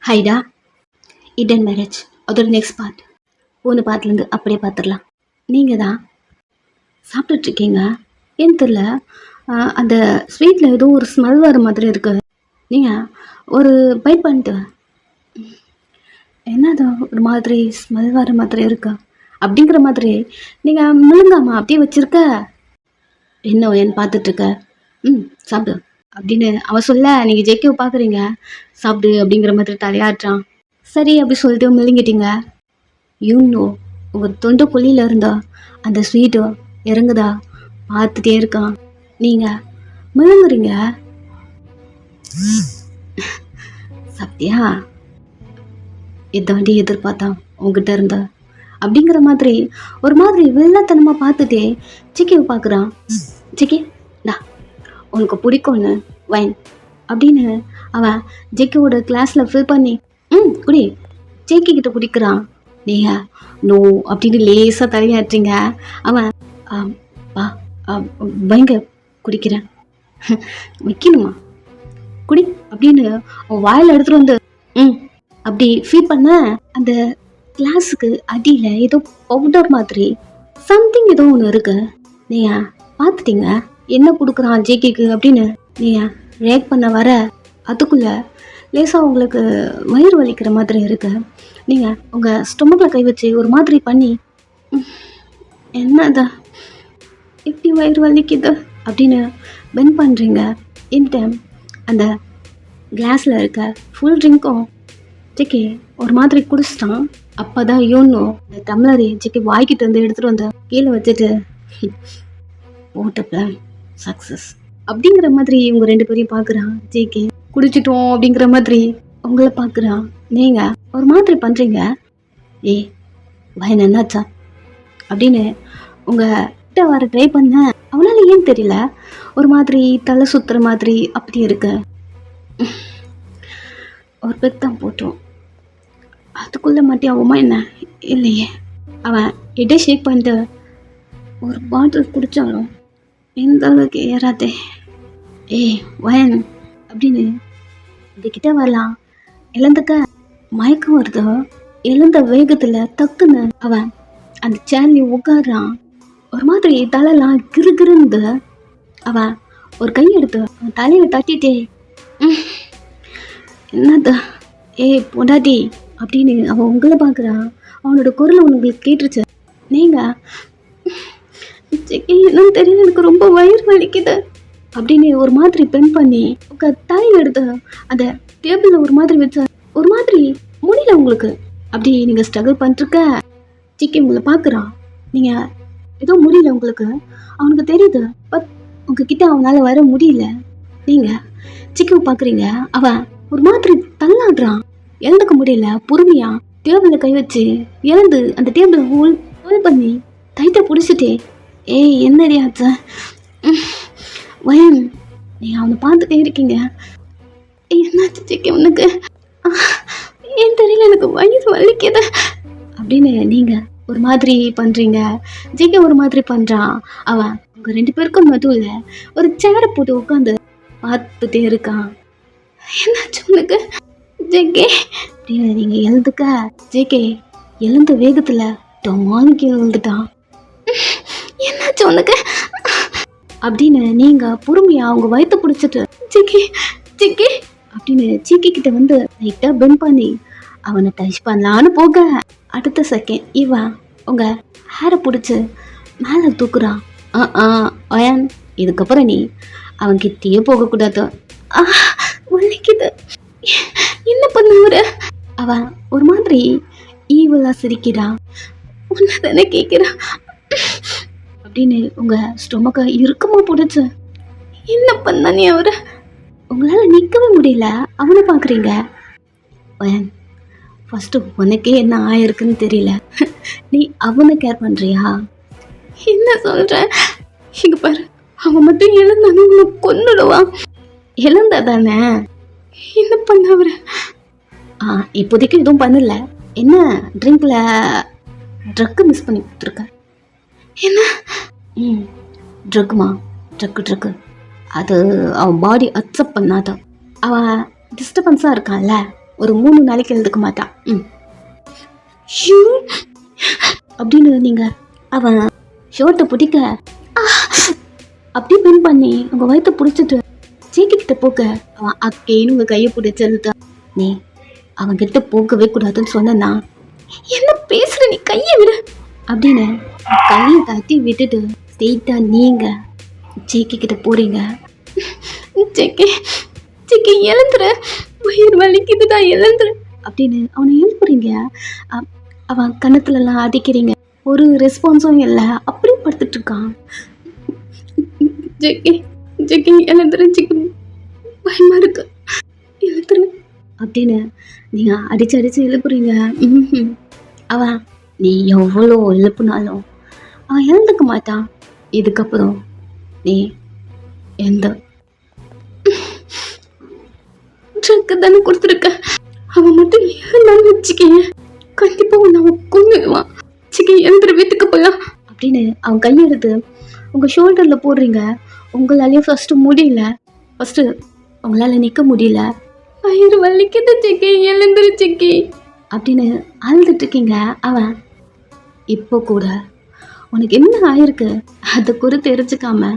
ஹைடா, இடன் மேரேஜ் அதோட next part. போன பார்ட்லேருந்து அப்படியே பார்த்துடலாம். நீங்கள் தான் சாப்பிட்டுட்ருக்கீங்க. ஏன்னு தெரில, அந்த ஸ்வீட்டில் ஏதோ ஒரு ஸ்மெல் வர மாதிரி இருக்குது. நீங்கள் ஒரு பைட் பண்ணிட்டு என்னது ஒரு மாதிரி ஸ்மெல் வர மாதிரி இருக்கு அப்படிங்கிற மாதிரி நீங்கள் முழுங்காமா அப்படியே வச்சுருக்க. என்ன என் பார்த்துட்ருக்க? சாப்பிடு அப்படின்னு அவ சொல்ல நீங்கள் ஜெய்கேவை பார்க்குறீங்க. சாப்பிடு அப்படிங்கிற மாதிரி தலையாட்டுறான். சரி அப்படி சொல்லிட்டு மெழுங்கிட்டீங்க. யூனோ உங்கள் தொண்டை குழியில் இருந்தா அந்த ஸ்வீட்டு இறங்குதா பார்த்துட்டே இருக்கான். நீங்கள் மெழுங்குறீங்க. சாப்பிட்டியா? இதாண்டி எதிர்பார்த்தான் உங்ககிட்ட இருந்தா அப்படிங்கிற மாதிரி ஒரு மாதிரி வெள்ளத்தனமாக பார்த்துட்டே சிக்கியை பார்க்குறான். சிக்கி டா உனக்கு பிடிக்கும்னு வைன் அப்படின்னு அவன் ஜெக்கியோட கிளாஸில் ஃபில் பண்ணி குடி ஜெக்கி கிட்ட குடிக்கிறான். நீங்கள் நோ அப்படின்னு லேசாக தலையாட்டுறீங்க. அவன் பயங்க குடிக்கிறேன் வைக்கணுமா குடி அப்படின்னு அவன் வாயில் எடுத்துகிட்டு வந்து அப்படி ஃபீல் பண்ண அந்த கிளாஸுக்கு அடியில் ஏதோ பவுடர் மாதிரி சம்திங் ஏதோ ஒன்று இருக்கு. நீங்கள் பார்த்துட்டீங்க என்ன கொடுக்குறான் ஜேகேக்கு அப்படின்னு நீங்கள் ரியாக்ட் பண்ண வர அதுக்குள்ளே லேசாக உங்களுக்கு வயிறு வலிக்கிற மாதிரி இருக்கு. நீங்கள் உங்கள் ஸ்டொமக்கில் கை வச்சு ஒரு மாதிரி பண்ணி என்னதா இப்படி வயிறு வலிக்குது அப்படின்னு பெண்ட் பண்ணுறீங்க. இந்த டைம் அந்த கிளாஸில் இருக்க ஃபுல் ட்ரிங்க்கும் ஜெக்கி ஒரு மாதிரி குடிச்சிட்டான். அப்போ தான் யோனோ இந்த டம்ளரை ஜெக்கி வாய்க்கிட்டு வந்து எடுத்துகிட்டு வந்த கீழே வச்சுட்டு போட்ட பிளான் சக்ஸஸ் அப்படிங்கிற மாதிரி இவங்க ரெண்டு பேரையும் பார்க்குறான். ஜேகே குடிச்சிட்டோம் அப்படிங்கிற மாதிரி உங்களை பார்க்குறான். நீங்கள் ஒரு மாதிரி பண்ணுறீங்க. பயம் என்னாச்சா அப்படின்னு உங்கள் கிட்ட வர ட்ரை பண்ண அவனால ஏன் தெரியல ஒரு மாதிரி தலை சுற்றுற மாதிரி அப்படி இருக்கு. ஒரு பெக் தான் போட்டோம் அதுக்குள்ளே மாட்டி ஆகுமா என்ன? இல்லையே. அவன் இடம் ஷேக் பண்ணிட்டு ஒரு பாட்டில் குடித்தாலும் எந்த அளவுக்கு ஏறாதே. வயன் அப்படின்னு இதுக்கிட்ட வரலாம். எழுந்துக்க மயக்கம் வருது. எழுந்த வேகத்தில் டக்குன்னு அவன் அந்த சேர்லையும் உட்காடுறான். ஒரு மாதிரி தலையெல்லாம் கிருகிருந்து அவன் ஒரு கை எடுத்து அவன் தலையை தட்டிட்டே என்னது பொண்டாட்டி அப்படின்னு அவன் உங்களை பார்க்குறான். அவனோட குரல் உங்களுக்கு கேட்டுருச்சு. நீங்கள் என்னன்னு தெரியல எனக்கு ரொம்ப வயிறு வலிக்குது அப்படின்னு ஒரு மாதிரி பெண் பண்ணி உங்கள் தலையில் எடுத்து அந்த டேபிளில் ஒரு மாதிரி வச்ச ஒரு மாதிரி முடியல உங்களுக்கு அப்படி நீங்கள் ஸ்ட்ரகிள் பண்ணிருக்க. சிக்கி உங்களை பார்க்குறான். நீங்கள் ஏதோ முடியல உங்களுக்கு அவனுக்கு தெரியுது. பட் உங்ககிட்ட அவனால் வர முடியல. நீங்கள் சிக்கியை பார்க்குறீங்க. அவன் ஒரு மாதிரி தள்ளாடுறான். எழுந்துக்க முடியல. பொறுமையா டேபிளில் கை வச்சு எழுந்து அந்த டேபிளை ஹோல் பண்ணி டைட்டை பிடிச்சிட்டே என்னடி ஆச்சா வயன் நீங்கள் அவனை பார்த்துட்டே இருக்கீங்க. என்னாச்சு சிக்கி உனக்கு? ஏன் தெரியல எனக்கு வயிறு வலிக்குது அப்படின்னு நீங்கள் ஒரு மாதிரி பண்ணுறீங்க. ஜிகே ஒரு மாதிரி பண்ணுறான். அவன் உங்கள் ரெண்டு பேருக்கும் நடுவில் ஒரு சேரை போட்டு உட்காந்து பார்த்துட்டே இருக்கான். என்னாச்சு உனக்கு ஜெகே அப்படின்னு நீங்கள் எழுந்துக்க ஜெகே எழுந்த வேகத்தில் டொமான்னு கீழே விழுந்துட்டான். என்னாச்சு உனக்கு அப்படின்னு நீங்கள் பொறுமையாக அவங்க வயிற்று பிடிச்சிட்டு ஜெகே ஜெகே அப்படின்னு சீக்கி கிட்ட வந்து லைட்டாக பெண்ட் பண்ணி அவனை டச் பண்ணலான்னு போக அடுத்த செகண்ட் இவன் உங்கள் ஹேரை பிடிச்சி மேலே தூக்குறான். அயன் இதுக்கப்புறம் நீ அவன்கிட்டயே போகக்கூடாது. வலிக்குது என்ன பண்ணுற? அவன் ஒரு மாதிரி ஈவலா சிரிக்கிறான். உன்னை தானே கேட்குறான் அப்படின்னு உங்கள் ஸ்டொமக்கை இறுக்கமாக பிடிச்ச என்ன பண்ண நீ அவரை உங்களால் நிற்கவே முடியல. அவனை பார்க்குறீங்க. வயன் ஃபஸ்ட்டு உனக்கே என்ன ஆயிருக்குன்னு தெரியல. நீ அவனை கேர் பண்ணுறியா? என்ன சொல்கிற? இங்கே பாரு அவன் மட்டும் எழுந்தானே உன்னை கொன்னுடுவான். எழுந்தா தானே என்ன பண்ண அவரை? இப்போதைக்கு எதுவும் பண்ணல. என்ன ட்ரிங்கில் ட்ரக்கு மிஸ் பண்ணி கொடுத்துருக்க? என்ன ட்ரக்குமா? ட்ரக்கு அது அவன் பாடி அக்செப்ட் பண்ணாத. அவன் டிஸ்டர்பன்ஸாக இருக்கான்ல ஒரு 3 நாளைக்கு எழுதுக்க மாட்டா. ஷூ அப்படின்னு நீங்கள் அவன் ஷர்ட்டை பிடிக்க அப்படியே பின் பண்ணி உங்கள் வயிற்ற பிடிச்சிட்டு ஜேக்கிட்ட போக அவன் அக்கேன்னு உங்கள் கையை பிடிச்சிருந்தா. நீ அவன்கிட்ட போகவே கூடாதுன்னு சொன்னா, என்ன பேசுற, நீ கையை விட அப்படின்னு கையை தட்டி விட்டுட்டு ஸ்ட்ரெயிட்டா நீங்க ஜேக்கி கிட்ட போறீங்க. ஜேக்கி ஜேக்கி எழுந்துரு, வயிறு வலிக்குதுதான் எழுந்துரு அப்படின்னு அவனை எழுப்புறீங்க. அவன் கணத்துலலாம் அடிக்கிறீங்க, ஒரு ரெஸ்பான்ஸும் இல்லை, அப்படியே படுத்துட்டு இருக்கான். ஜேக்கி ஜேக்கி எழுந்துரு, ஜேக்கி பயமா இருக்கு, எழுந்துரு அப்படின்னு நீங்க அடிச்சு எழுப்புறீங்க. அவன் நீ எவ்வளோ எழுப்புனாலும் அவன் எழுந்துக்க மாட்டான். இதுக்கப்புறம் நீ எந்த ட்ரக்கு தானே கொடுத்துருக்க, அவன் மட்டும் எழுந்தான்னு வச்சுக்கேன், கண்டிப்பா உன்னை அவன் கொண்டுடுவான். சிக்கி எழுந்துற வீட்டுக்கு போலாம் அப்படின்னு அவன் கையெடுத்து உங்க ஷோல்டர்ல போடுறீங்க. உங்களாலேயும் ஃபர்ஸ்ட் முடியல, ஃபர்ஸ்ட் உங்களால நிக்க முடியல, வயிறு வலிக்குது சிக்கி, எழுந்துரு சிக்கி அப்படின்னு அழுதுட்டு இருக்கீங்க. அவன் இப்போ கூட உனக்கு என்ன ஆயிருக்கு அதை கூட தெரிஞ்சுக்காம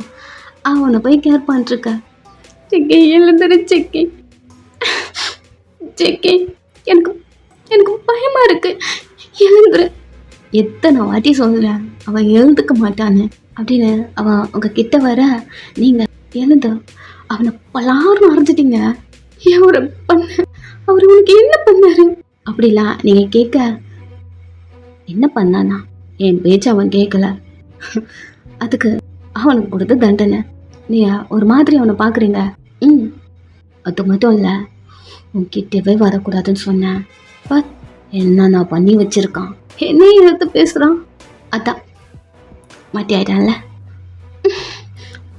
அவனை போய் கேர் பண்ணிருக்க. சிக்கி எழுந்துரு சிக்கி, சிக்கி எனக்கு எனக்கு பயமா இருக்கு, எழுந்துரு. எத்தனை வாட்டி சொல்றேன் அவன் எழுந்துக்க மாட்டான்னு அப்படின்னு. அவன் உங்க கிட்ட வர நீங்க எழுந்து அவனை பலாரும் அரைஞ்சிட்டீங்க. அவரை பண்ண அவர் உனக்கு என்ன பண்ணாரு அப்படிலாம் நீங்க கேட்க, என்ன பண்ணானா என் பேச்சு அவன் கேட்கல, அதுக்கு அவனுக்கு கொடுத்த தண்டனை. நீ ஒரு மாதிரி அவனை பார்க்குறீங்க. அது மட்டும் இல்லை, உன்கிட்டவே வரக்கூடாதுன்னு சொன்னேன், பட் என்ன நான் பண்ணி வச்சிருக்கான், என்ன எடுத்து பேசுகிறான், அதான் மாட்டி ஆயிட்டான்ல.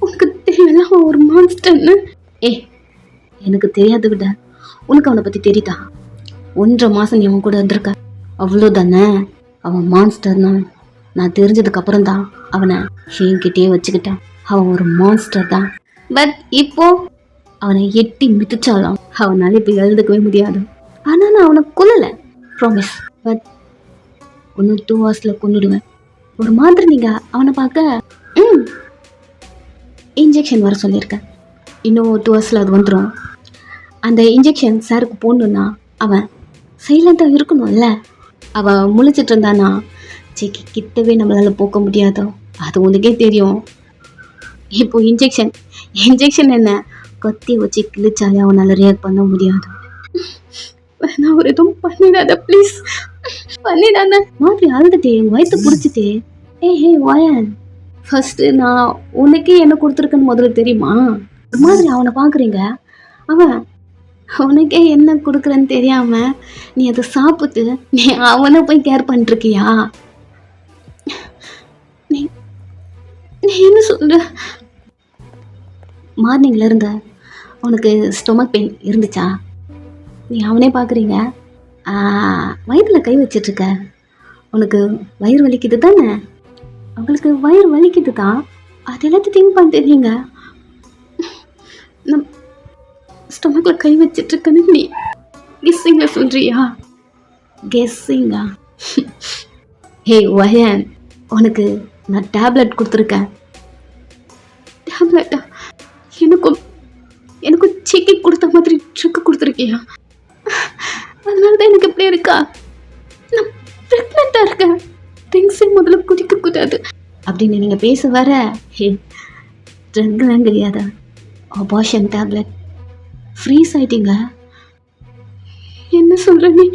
உனக்கு தெரியல ஒரு மான்ஸ்டர்னு. எனக்கு தெரியாது விட உனக்கு அவனை பற்றி தெரியுதா? 1.5 மாதம் நீ அவன் கூட இருந்திருக்க, அவ்வளோதானே. அவன் மான்ஸ்டர்னா நான் தெரிஞ்சதுக்கு அப்புறம் தான் அவனை என்கிட்டயே வச்சுக்கிட்டான். அவன் ஒரு மான்ஸ்டர் தான். பட் இப்போ அவனை எட்டி மிதிச்சாலும் அவனால இப்போ எழுதுக்கவே முடியாது. ஆனால் நான் அவனை கொல்லலை, ப்ராமிஸ். பட் இன்னும் 2 hours கொண்டுடுவேன். ஒரு மாதிரி நீங்கள் அவனை பார்க்க இன்ஜெக்ஷன் வர சொல்லியிருக்கேன். இன்னும் 2 hours அது வந்துடும். அந்த இன்ஜெக்ஷன் சாருக்கு போடணுன்னா அவன் சைலண்டாக இருக்கணும்ல. அவன் முழிச்சிட்டு இருந்தானா செக்கி கிட்டவே நம்மளால் போக்க முடியாதோ, அது உனக்கே தெரியும். இப்போ இன்ஜெக்ஷன் என்ன கத்தி வச்சு கிழிச்சாலே அவனால் ரியாக்ட் பண்ண முடியாது. நான் ஒரு எதுவும் பண்ணிடாத ப்ளீஸ், பண்ணிடாத மாதிரி அழுதுட்டே வயிற்று பிடிச்சிட்டே. ஹே வாயன், ஃபர்ஸ்ட் நான் உனக்கே என்ன கொடுத்துருக்கேன்னு முதல்ல தெரியுமா? ஒரு மாதிரி அவனை பார்க்குறீங்க. அவன் உனக்கே என்ன கொடுக்குறேன்னு தெரியாம நீ அதை சாப்பிட்டு நீ அவனை போய் கேர் பண்ணிருக்கியா? நீ என்ன சொல்ற? மார்னிங்ல இருந்த உனக்கு ஸ்டொமக் பெயின் இருந்துச்சா? நீ அவனே பார்க்குறீங்க, வயிற்றில் கை வச்சிட்ருக்க. உனக்கு வயிறு வலிக்குது தானே? அவங்களுக்கு வயிறு வலிக்குது தான், அது எல்லாத்தையும் திங்க் பண்ணிட்டீங்க. நம் ஸ்டொமக்ல கை வச்சிட்ருக்கன்னு நீ கெஸ்ஸிங்க சொல்றியா? கெஸ்ஸிங்கா? ஹே வயன், உனக்கு நான் டேப்லெட் கொடுத்துருக்கேன். டேப்லெட்டா? எனக்கும் சிக்கி கொடுத்த மாதிரி ட்ரிக்கு கொடுத்துருக்கியா? அதனால தான் எனக்கு எப்படி இருக்கா? நான் ப்ரெக்னெண்ட்டாக இருக்கேன், திங்ஸே முதல்ல குடிக்கக்கூடாது அப்படின்னு நீங்கள் பேச வர, ஹே ட்ரக்லாம் கிடையாதா, அபார்ஷன் டேப்லெட். ஃப்ரீஸ் ஆயிட்டீங்க. என்ன சொல்ற நீ?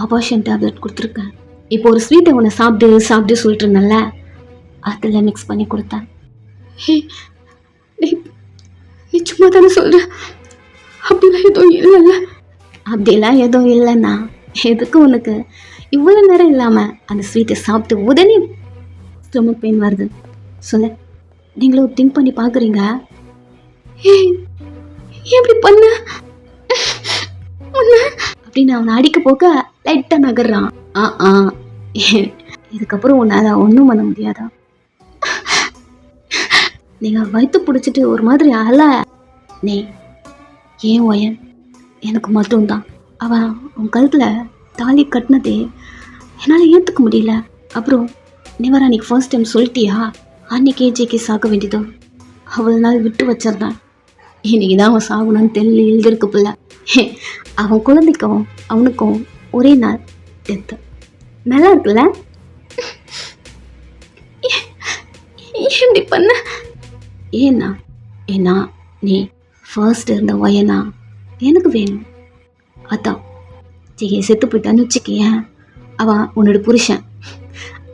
அபார்ஷன் டேப்லெட் கொடுத்துருக்கேன். இப்போ ஒரு ஸ்வீட்டை உன்னை சாப்பிட்டு சொல்லிட்டு இருந்தேன்ல, அதில் மிக்ஸ் பண்ணி கொடுத்தேன். ஹே நீ சும்மா தானே சொல்ற, அப்படிலாம் எதுவும் இல்லைல்ல? அப்படிலாம் எதுவும் இல்லைன்னா எதுக்கு உனக்கு இவ்வளோ நேரம் இல்லாமல் அந்த ஸ்வீட்டை சாப்பிட்டு உடனே ஸ்டொமக் பெயின் வருது? சொல்ல, நீங்களும் திங்க் பண்ணி பார்க்குறீங்க. எப்படி பண்ண அப்படின்னு அவனை அடிக்க போக லைட்டாக நகர்றான். இதுக்கப்புறம் உன்னால் ஒன்றும் பண்ண முடியாதா? நீங்கள் வயிற்று பிடிச்சிட்டு ஒரு மாதிரி அல. நீ ஏன் ஒயன் எனக்கு மட்டும்தான். அவன் உன் கழுத்தில் தாலி கட்டினதே என்னால் ஏற்றுக்க முடியல. அப்புறம் நீ வர அன்றைக்கி ஃபர்ஸ்ட் டைம் சொல்லிட்டியா, அன்றைக்கே ஜேகே சாக வேண்டியதோ அவ்வளோ நாள் விட்டு வச்சிருந்தேன். இன்னைக்கு தான் அவன் சாகணும்னு தெரியல எழுதிருக்கு பிள்ளை. அவன் குழந்தைக்கும் அவனுக்கும் ஒரே நாள் டெத்து. நல்லா இருக்குல்ல? எப்படி பண்ண? ஏன்னா நீ ஃபர்ஸ்ட் இருந்த வயனா எனக்கு வேணும். அதான் ஜெய செத்து போயிட்டான்னு வச்சுக்கேன், அவன் உன்னோட புருஷன்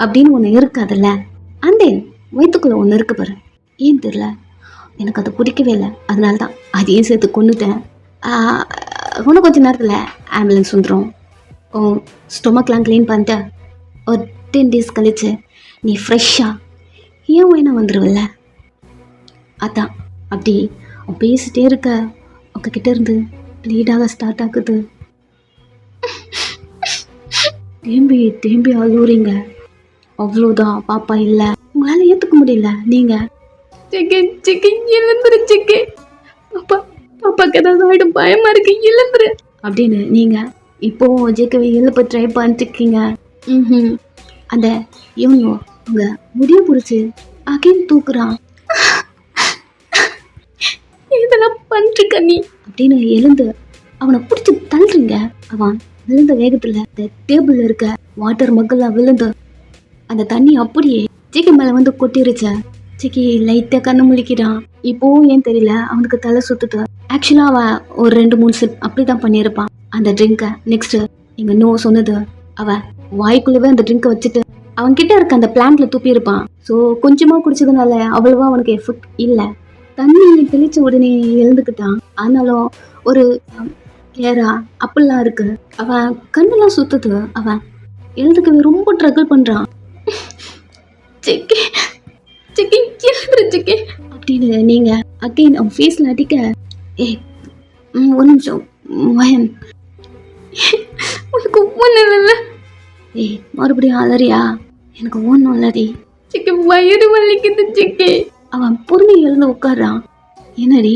அப்படின்னு ஒன்று இருக்காதுல்ல. அந்த வயிற்றுக்குள்ளே ஒன்று இருக்கு பாரு, ஏன் தெரில, எனக்கு அது பிடிக்கவே இல்லை. அதனால தான் அதையும் சேர்த்து கொண்டுட்டேன். இன்னும் கொஞ்சம் நேரத்தில் ஆம்புலன்ஸ் வந்துடும். ஸ்டொமக்லாம் க்ளீன் பண்ணிட்டு ஒரு 10 days கழிச்சு நீ ஃப்ரெஷ்ஷாக ஏன் வேணா வந்துடுவில்ல. அதான் அப்படி பேசிட்டே இருக்க உங்ககிட்ட இருந்து லீடாக ஸ்டார்ட் ஆகுது. தேம்பி அழுவுறீங்க. அவ்வளோதான், பாப்பா இல்லை, உங்களால் ஏற்றுக்க முடியல. நீங்கள் எழுந்துரு பாப்பா, பாப்பாக்கு ஏதாவது ஆகிடும், பயமாக இருக்கு, எழுந்துரு அப்படின்னு நீங்கள் இப்போ ஜேகேவை எழுப்ப ட்ரை பண்ணிட்டுருக்கீங்க. அந்த இவங்க உங்கள் முடிய பிடிச்சி அகைன் தூக்குறான். இதெல்லாம் பண்ணிருக்க நீ அப்படின்னு எழுந்து அவனை பிடிச்சி தள்ளுறீங்க. அவன் விழுந்த வேகத்தில் அந்த டேபிள் இருக்க வாட்டர் மக்கள்லாம் விழுந்து அந்த தண்ணி அப்படியே ஜேகே மேலே வந்து கொட்டிருச்ச. ஜேகே லைட்டாக கண்ணு முழிக்கிறான். இப்போ ஏன் தெரியல அவனுக்கு தலை சுத்துது. ஆக்சுவலாக அவன் ஒரு 2-3 சிப் அப்படி தான் பண்ணியிருப்பான் அந்த ட்ரிங்கை. நெக்ஸ்ட் நீங்கள் நோ சொன்னது அவன் வாய்க்குள்ளவே அந்த ட்ரிங்கை வச்சுட்டு அவன்கிட்ட இருக்க அந்த பிளான்ட்ல துப்பி இருப்பான். ஸோ கொஞ்சமாக குடிச்சதுனால அவ்வளவா அவனுக்கு எஃபெக்ட் இல்லை. தண்ணி தெளிச்ச உடனே எழுந்துக்கிட்டான். ஆனாலும் ஒரு ஏரா அப்படிலாம் இருக்கு. அவன் கண்ணெல்லாம் சுத்துது. அவன் எழுதுக்கவே ரொம்ப ட்ரகிள் பண்றான். அப்படின்னு நீங்க அகைன் அவன் ஃபேஸ்ல அடிக்க, ஒரு நிமிஷம் வயன், உனக்கு ஒன்றும் இல்லை. மறுபடியும் அலறியா? எனக்கு ஒன்றும் இல்லடி சிக்கி, வயிறு வலிக்குது சிக்கி. அவன் பொறுமை எழுந்து உட்காடுறான். என்னடி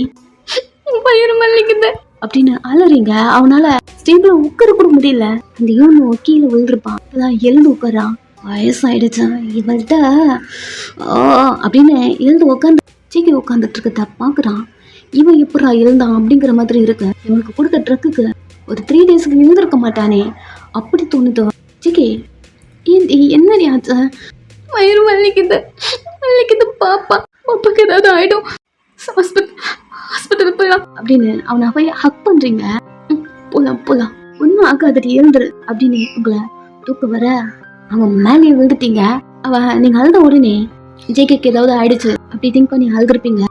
வயிறு வலிக்குது அப்படின்னு அலறிங்க. அவனால ஸ்டேபிள உட்கார கூட முடியல. அந்த யூனோ கீழே விழுந்திருப்பான். அப்பதான் எழுந்து உட்காரான். வயசாயிடுச்சு இவள்கிட்ட அப்படின்னு எழுந்து உட்காந்து சீக்கி உட்காந்துட்டு இருக்கத பாக்குறான். இவன் எப்படா எழுந்தான் அப்படிங்கிற மாதிரி இருக்கு. இவனுக்கு கொடுத்த ட்ரக்குக்கு ஒரு 3 daysக்கு எழுந்திருக்க மாட்டானே அப்படி தோணுது. சிக்கி என்னடி ஆச்சு? வயிறு வலிக்குது பாப்பா, பாப்பாக்கு ஏதாவது ஆயிடும், ஹாஸ்பிட்டல் போலாம் அப்படின்னு அவனை போய் ஹக் பண்றீங்க. போலாம் ஒன்னும் ஆகாதடி எழுந்துரு அப்படின்னு உங்களை தூக்க வர அவன் மேலே விழுந்துட்டீங்க. நீங்க அழுத உடனே ஜேகேக்கு ஏதாவது ஆயிடுச்சு அப்படி திங்க் பண்ணி அழுதுருப்பீங்க.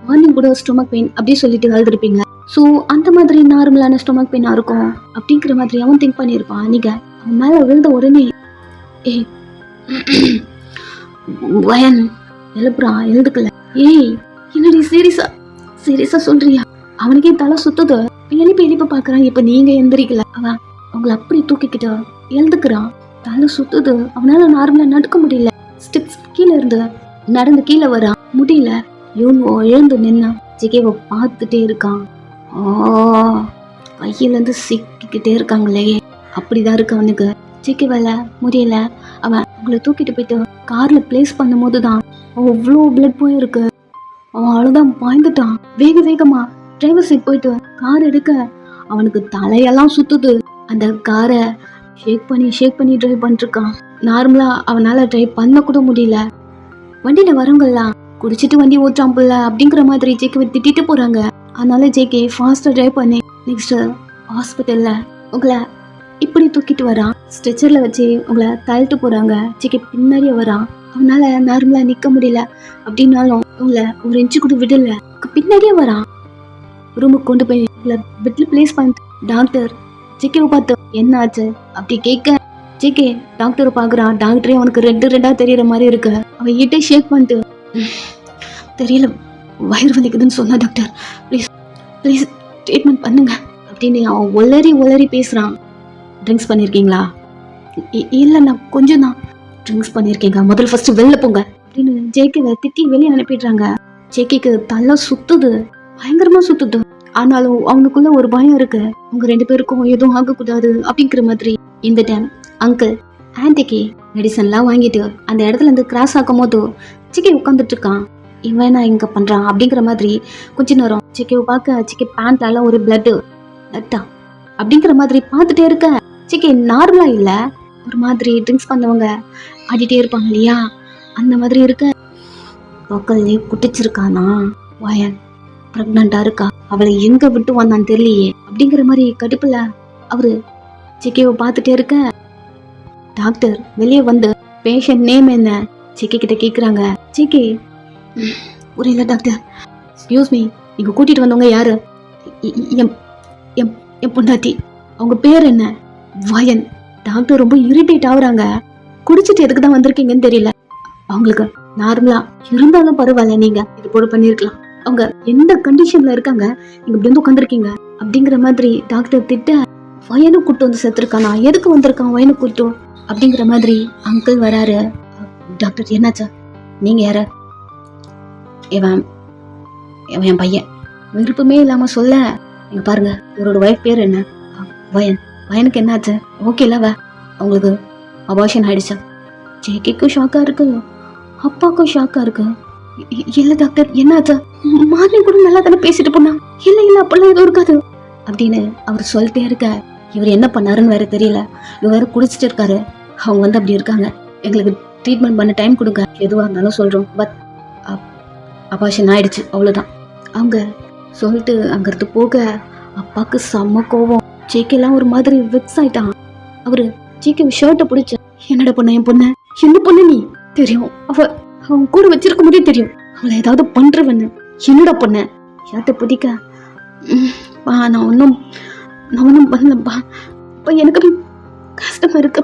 மார்னிங் கூட ஸ்டொமக் பெயின் அப்படி சொல்லிட்டு அழுதுருப்பீங்க. ஸோ அந்த மாதிரி நார்மலான ஸ்டொமக் பெயினா இருக்கும் அப்படிங்கிற மாதிரி அவன் திங்க் பண்ணியிருப்பான். நீங்க அவன் மேல விழுந்த உடனே வயன் எழுப்புறான். எழுதுக்கல. என்னடி சீரியஸா சொல்றியா? அவனுக்கே தலை சுத்துது. எழுப்ப பாக்குறான். இப்ப நீங்க எந்திரிக்கல. அவன் அவங்களை அப்படி தூக்கிக்கிட்டு எழுதுக்குறான். தலை சுத்துது. அவனால நார்மலா நடக்க முடியல. ஸ்டெப்ஸ் கீழே இருந்து நடந்து கீழே வரான். முடியல. இவங்க எழுந்து நின்னா ஜிகேவை பார்த்துட்டே இருக்கான். கையில இருந்து சிக்கிக்கிட்டே இருக்காங்களே அப்படிதான் இருக்கு அவனுக்கு. ஜிகேவால முடியல. அவன் உங்களை தூக்கிட்டு போயிட்டு கார்ல பிளேஸ் பண்ணும் போதுதான் அவ்வளோ பிளட் போயிருக்கு. அவன் அவ்வளவுதான் பாய்ந்துட்டான். வேகமா டிரைவர் சீட் போயிட்டு கார் எடுக்க அவனுக்கு தலையெல்லாம் சுத்துது. அந்த காரை ஷேக் பண்ணி டிரைவ் பண்ணிட்டு இருக்கான். நார்மலா அவனால டிரைவ் பண்ண கூட முடியல. வண்டியில வரவங்கலாம் குடிச்சிட்டு வண்டி ஓட்டுறான் புள்ள அப்படிங்கிற மாதிரி ஜேகேவை திட்டிட்டு போறாங்க. அதனால ஜேகே ஃபாஸ்டா டிரைவ் பண்ணி நெக்ஸ்ட் ஹாஸ்பிட்டல்ல உங்களை இப்படி தூக்கிட்டு வரான். ஸ்ட்ரெச்சர்ல வச்சு உங்களை தள்ளிட்டு போறாங்க. ஜேகே பின்னாடியே வரான். அவனால நார்மலா நிக்க முடியல. அப்படின்னாலும் உங்களை ஒரு இன்ச்சு கூட விடல. பின்னாடியே வரான். ரூமுக்கு கொண்டு போய் உங்களை பெட்ல பிளேஸ் பண்ணிட்டு டாக்டர் ஜேகேவை பார்த்து என்ன ஆச்சு அப்படி கேட்க ஜேகே டாக்டரை பாக்குறான். டாக்டரே அவனுக்கு ரெண்டா தெரியற மாதிரி இருக்கு. அவன் ஈட்டை ஷேக் பண்ணிட்டு தெரியல வயிறு வலிக்குதுன்னு சொன்னா டாக்டர் ப்ளீஸ் ட்ரீட்மெண்ட் பண்ணுங்க அப்படின்னு அவன் ஒளரி பேசுறான். ட்ரிங்க்ஸ் பண்ணியிருக்கீங்களா? இல்லை நான் கொஞ்சம் தான் ட்ரிங்க்ஸ் பண்ணியிருக்கீங்க. முதல்ல ஃபர்ஸ்ட் வெளில போங்க அப்படின்னு ஜேகேவை திட்டி வெளியே அனுப்பிடுறாங்க. ஜேகேக்கு தலை சுத்துது. பயங்கரமா சுத்துது. ஆனாலும் அவனுக்குள்ள ஒரு பயம் இருக்கு, அவங்க 2 பேருக்கும் எதுவும் ஆகக்கூடாது அப்படிங்கிற மாதிரி. இந்த டைம் அங்கிள் ஆன்டிக்கு மெடிசன்லாம் வாங்கிட்டு அந்த இடத்துல இருந்து கிராஸ் ஆகும் போது சிக்கி உட்காந்துட்டு இருக்கான். இவன் நான் இங்க பண்றான் அப்படிங்கிற மாதிரி கொஞ்ச நேரம் சிக்கியை பார்க்க சிக்கி பேண்ட்ல ஒரு பிளட்டா அப்படிங்கிற மாதிரி பார்த்துட்டே இருக்க. சிக்கி நார்மலா இல்ல, ஒரு மாதிரி ட்ரிங்க்ஸ் பண்ணவங்க ஆடிட்டே இருப்பாங்க இல்லையா, அந்த மாதிரி இருக்க. பக்கல்லே குட்டிச்சிருக்கானா வயன், பிரெக்னண்டா இருக்கா, அவளை எங்க விட்டு வந்தான்னு தெரியலையே அப்படிங்கிற மாதிரி கடுப்புல அவரு சிக்கியை பார்த்துட்டே இருக்க. டாக்டர் வெளியே வந்து பேஷண்ட் நேம் என்ன சிக்கி கிட்ட கேக்குறாங்க. சிக்கி புரியல டாக்டர். எக்ஸ்கியூஸ் மீ, நீங்க கூட்டிட்டு வந்தவங்க யாரு? என் பொண்டாட்டி. அவங்க பேர் என்ன? வயன். டாக்டர் ரொம்ப இரிட்டேட் ஆகுறாங்க. குடிச்சிட்டு எதுக்கு தான் வந்திருக்கீங்கன்னு தெரியல. அவங்களுக்கு நார்மலா இருந்தாலும் பரவாயில்ல, நீங்க இது போல பண்ணிருக்கலாம். அவங்க எந்த கண்டிஷன்ல இருக்காங்க, நீங்க இப்படி வந்து உட்காந்துருக்கீங்க அப்படிங்கிற மாதிரி டாக்டர் திட்ட. வயனு கூட்டு வந்து செத்துருக்கானா, எதுக்கு வந்திருக்கான் வயனு கூட்டு அப்படிங்கிற மாதிரி அங்கிள் வராரு. டாக்டர் என்னாச்சா? நீங்க யார? இவன் என் பையன். விருப்பமே இல்லாம சொல்ல. நீங்க பாருங்க, இவரோட ஒய்ஃப் பேர் என்ன? வயன். வயனுக்கு என்னாச்சு? ஓகே இல்லவ, அவங்களுக்கு அபார்ஷன் ஆயிடுச்சா? ஜேகேக்கும் ஷாக்கா இருக்கு, அப்பாக்கும் ஷாக்கா இருக்கு. இல்ல டாக்டர் என்னாச்சா? மார்னிங் கூட நல்லா தானே பேசிட்டு போனா. இல்ல அப்படிலாம் எதுவும் இருக்காது அப்படின்னு அவர் சொல்லிட்டே இருக்க. இவர் என்ன பண்ணாருன்னு வேற தெரியல. இவர் வேற குடிச்சிட்டு இருக்காரு. அவங்க வந்து அப்படி இருக்காங்க, எங்களுக்கு ட்ரீட்மெண்ட் பண்ண டைம் கொடுங்க, எதுவாக இருந்தாலும் சொல்றோம், பட் அபார்ஷன் ஆயிடுச்சு அவ்வளோதான் அவங்க சொல்லிட்டு அங்கிருந்து போக. அப்பாவுக்கு செம்ம கோவம். ஜேக்கெல்லாம் ஒரு மாதிரி வெக்ஸ் ஆயிட்டான். அவரு ஜேக்கே ஷர்ட்டை பிடிச்ச, என்னடா பொண்ணு, என் பொண்ணு, என்ன பொண்ணு நீ தெரியும், அவன் கூட வச்சிருக்க முடியும் தெரியும், அவளை ஏதாவது பண்றவன்னு, என்னடா பொண்ணு ஷர்ட்டை பிடிக்க. நான் ஒன்றும் பண்ணலப்பா, இப்போ எனக்கு கஷ்டமா இருக்கு.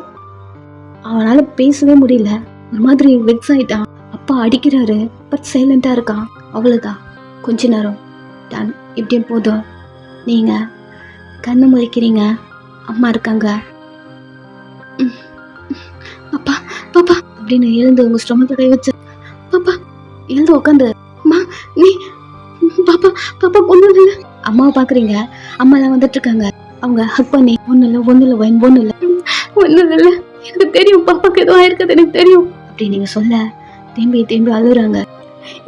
அவனால பேசவே முடியல, ஒரு மாதிரி வெக்ஸ் ஆயிட்டான். அப்பா அடிக்கிறாரு, பட் சைலண்டா இருக்கான். அவ்வளவுதான். கொஞ்ச நேரம் டன் இப்படி போதும். நீங்க கண்ணு முழிக்கிறீங்க, அம்மா இருக்காங்க. அப்பா பாப்பா அப்படின்னு எழுந்து உங்க ஸ்டொமக்க கை வச்சு, பாப்பா எழுந்து உட்காந்து, அம்மா நீ பாப்பா பாப்பா ஒண்ணு இல்ல. அம்மாவை பாக்குறீங்க, அம்மா எல்லாம் வந்துட்டு இருக்காங்க. அவங்க ஹக் பண்ணி ஒண்ணு இல்ல வயன், ஒண்ணு இல்ல எனக்கு தெரியும், பாப்பாக்கு எதுவும் ஆயிருக்குது எனக்கு தெரியும் அப்படி நீங்க சொல்ல தேம்பி அழுகுறாங்க.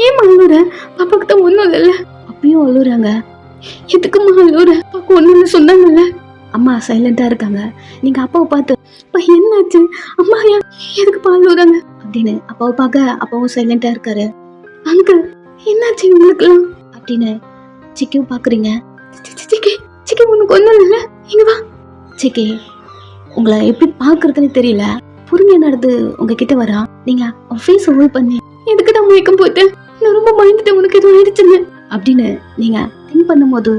ஏமா அழுகுற? பாப்பாக்கு தான் ஒண்ணும் இல்ல. அப்பயும் அழுகுறாங்க. எதுக்குமா அழுகுற? பாப்பா ஒண்ணும் இல்ல சொன்னாங்கல்ல. அம்மா சைலண்டா இருக்காங்க. நீங்க அப்பாவை பார்த்து, அப்பா என்னாச்சு, அம்மா எதுக்கு அழுகுறாங்க அப்படின்னு அப்பாவை பார்க்க. அப்பாவும் சைலண்டா இருக்காரு. அங்கிள் என்னாச்சு உங்களுக்குலாம் அப்படின்னு சிக்கியும் பாக்குறீங்க. சிக்கி உனக்கு ஒண்ணும் இல்ல, இங்க வா. சிக்கி உங்களை எப்படி பாக்குறதுன்னு தெரியல, பொறுமையா நடந்து உங்ககிட்ட வரா. நீங்க ஃபேஸ் ஹோல்ட் பண்ணி, எதுக்கு தான் மயக்கம் போட்டு, நான் ரொம்ப பயந்துட்டேன் உனக்கு எதுவும் ஆயிடுச்சுன்னு அப்படின்னு நீங்க திங்க் பண்ணும் போது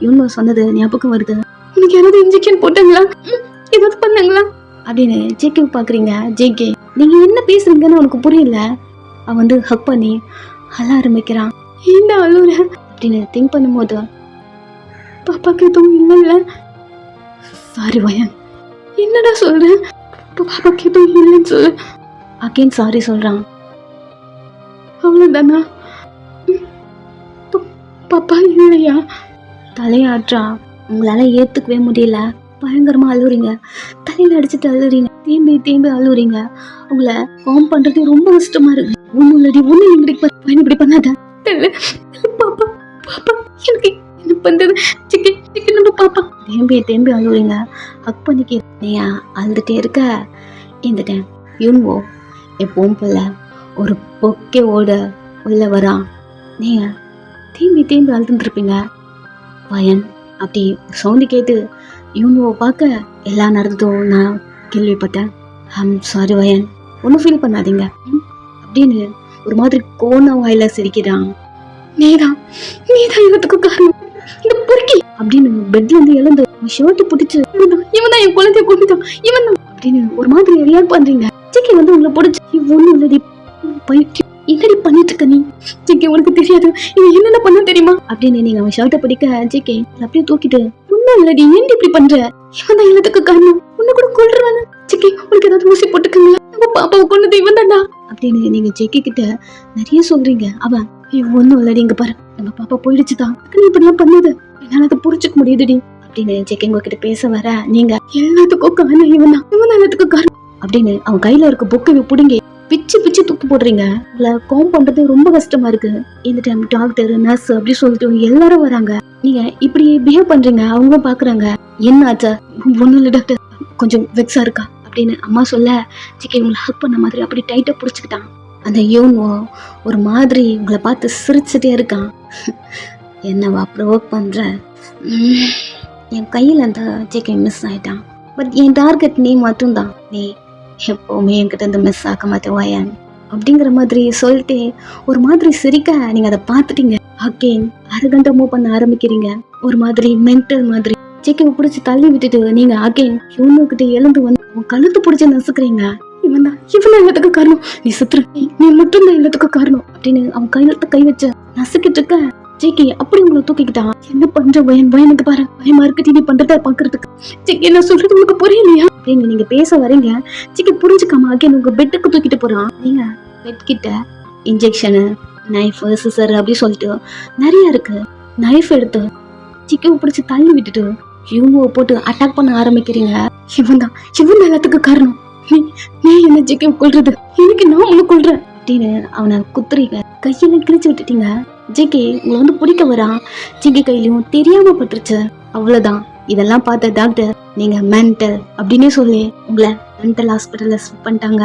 இவங்க சொன்னது ஞாபகம் வருது. உனக்கு யாராவது இன்ஜெக்ஷன் போட்டாங்களா, ஏதாவது பண்ணாங்களா அப்படின்னு ஜேகே பாக்குறீங்க. ஜேகே நீங்க என்ன பேசுறீங்கன்னு உனக்கு புரியல. அவன் வந்து ஹக் பண்ணி அழ ஆரம்பிக்கிறான். என்ன அழுற அப்படின்னு திங்க் பண்ணும் போது, பாப்பாக்கு எதுவும் இல்ல. சாரி வயன், என்னடா சொல்ற, பாப்பாக்கு எதுவும் இல்லைன்னு சொல்லு. அகைன் சாரி சொல்றான். அவ்வளவுதானா? பாப்பா இல்லையா? தலையாற்றா. உங்களால ஏத்துக்கவே முடியல, பயங்கரமா அழுவுறீங்க, தலையில அடிச்சுட்டு அழுவுறீங்க, தேம்பி அழுவுறீங்க. உங்களை காம் பண்றது ரொம்ப கஷ்டமா இருக்கு. ஒண்ணு நீங்க இப்படி பண்ணாத. பாப்பா பாப்பா எனக்கு என்ன பண்றது, சிக்கன் பாப்பா தேம்பி அழுவுறீங்க. ஹக் பண்ணிக்க நீ அழுதுட்டே இருக்க. இந்த டைம் யூன்வோ எப்பவும் போல ஒரு பொக்கே ஓட உள்ள வரான். நீங்க தேம்பி அழுதுருப்பீங்க. வயன் அப்படி சவுண்டு கேட்டு யூன்வோ பார்க்க எல்லாம் நடந்ததும் நான் கேள்விப்பட்டேன். சாரி வயன், ஒன்றும் ஃபீல் பண்ணாதீங்க அப்படின்னு ஒரு மாதிரி கோண வாயில சிரிக்கிறான். நீதான் எல்லாத்துக்கும் காரணம், இந்த பொறுக்கி அப்படின்னு பெட்ல இருந்து எழுந்து ஷர்ட் பிடிச்சு, இவன் தான் என் குழந்தைய கொண்டுதான், இவன் தான் அப்படின்னு ஒரு மாதிரி ரியாக்ட் பண்றீங்க. சிக்கி வந்து உங்களை பிடிச்சி, ஒண்ணும் இல்லடி பைத்தியம், என்னடி பண்ணிட்டு இருக்க நீ, ஜிக்கே உனக்கு தெரியாது இவன் என்னென்ன பண்ண தெரியுமா அப்படின்னு நீங்க அவன் ஷர்ட்டை பிடிக்க ஜிக்கே அப்படியே தூக்கிட்டு, ஒண்ணும் இல்லடி ஏன் இப்படி பண்ற, இவன் தான் எல்லாத்துக்கு காரணம், உன்னை கூட கொல்றானு, ஜிக்கே உனக்கு ஏதாவது ஊசி போட்டுக்கங்களா, நம்ம பாப்பாவை கொண்டது இவன் தான்டா அப்படின்னு நீங்க ஜிக்கே கிட்ட நிறைய சொல்றீங்க. அவன் ஒண்ணும் இல்லடி, இங்க பாரு நம்ம பாப்பா போயிடுச்சுதான், நீ இப்படிலாம் பண்ணது என்னால அதை புரிஞ்சுக்க முடியுதுடி அப்படின்னு ஜேகே உங்ககிட்ட பேச வர நீங்க எல்லாத்துக்கும் காரணம் இவன் எல்லாத்துக்கும் காரணம் அப்படின்னு அவன் கையில இருக்க புக்கை பிடுங்கி பிச்சு பிச்சு தூக்கி போடுறீங்க. உங்களை கோம் பண்றது ரொம்ப கஷ்டமா இருக்கு. இந்த டைம் டாக்டர் நர்ஸ் அப்படி சொல்லிட்டு எல்லாரும் வராங்க. நீங்க இப்படி பிஹேவ் பண்றீங்க, அவங்களும் பாக்குறாங்க. என்ன ஆச்சா? ஒண்ணும் இல்ல டாக்டர், கொஞ்சம் வெக்ஸா இருக்கா அப்படின்னு அம்மா சொல்ல ஜேகே உங்களை ஹக் பண்ண மாதிரி அப்படி டைட்டா புடிச்சுக்கிட்டான். அந்த யோனோ ஒரு மாதிரி உங்களை பார்த்து சிரிச்சுட்டே இருக்கான். என்னவா ப்ரொவோக் பண்ற? என் கையில் அந்த ஜேகே மிஸ் ஆயிட்டான். பட் என் டார்கெட் நீ மட்டும்தான். நீ எப்போவுமே என்கிட்ட இருந்து மிஸ் ஆக மாட்டேன் அப்படிங்கிற மாதிரி சொல்லிட்டு ஒரு மாதிரி சிரிக்க நீங்க அதை பார்த்துட்டீங்க. அகெயின் அரகண்டா மூவ் பண்ண ஆரம்பிக்கிறீங்க. ஒரு மாதிரி மென்டல் மாதிரி ஜேகேவை பிடிச்சி தள்ளி விட்டுட்டு நீங்க அகெயின் யோனோ கிட்ட எழுந்து வந்து உன் கழுத்து பிடிச்சி நசுக்குறீங்க. இவன் எல்லாத்துக்கும் காரணம், நீ சுத்துற, நீ மட்டும் தான் எல்லாத்துக்கும் காரணம் அப்படின்னு அவன் கையில கை வச்ச நசுக்கிட்டு இருக்க ஜேகே அப்படி உங்களை தூக்கிக்கிட்டான். என்ன பண்ற பயனுக்கு பாரு, பயமா இருக்கு நீ பண்றத பாக்குறதுக்கு. ஜேகே நான் சொல்றது உங்களுக்கு புரியலையா அப்படின்னு நீங்க பேச வரீங்க. ஜேகே புரிஞ்சுக்காம அகேன் உங்க பெட்டுக்கு தூக்கிட்டு போறான். நீங்க பெட் கிட்ட இன்ஜெக்ஷனு, நைஃப், சிசர் அப்படி சொல்லிட்டு நிறைய இருக்கு. நைஃப் எடுத்து ஜேகேவை பிடிச்சி தள்ளி விட்டுட்டு யூனோவை போட்டு அட்டாக் பண்ண ஆரம்பிக்கிறீங்க. இவன் எல்லாத்துக்கும் காரணம், நீ என்ன ஜேகேவை கொல்றது, இன்னைக்கு நான் உன்னை கொல்றேன் அப்படின்னு அவனை குத்துறீங்க. கையில கிழிச்சு விட்டுட்டீங்க. ஜேகே உங்களை பிடிக்க வரான். ஜேகே கையிலையும் தெரியாம பட்டுருச்சு. அவ்வளவுதான். இதெல்லாம் பார்த்த டாக்டர் நீங்க மென்டல் அப்படின்னு சொல்லி உங்களை மென்டல் ஹாஸ்பிட்டல்ல பண்ணிட்டாங்க.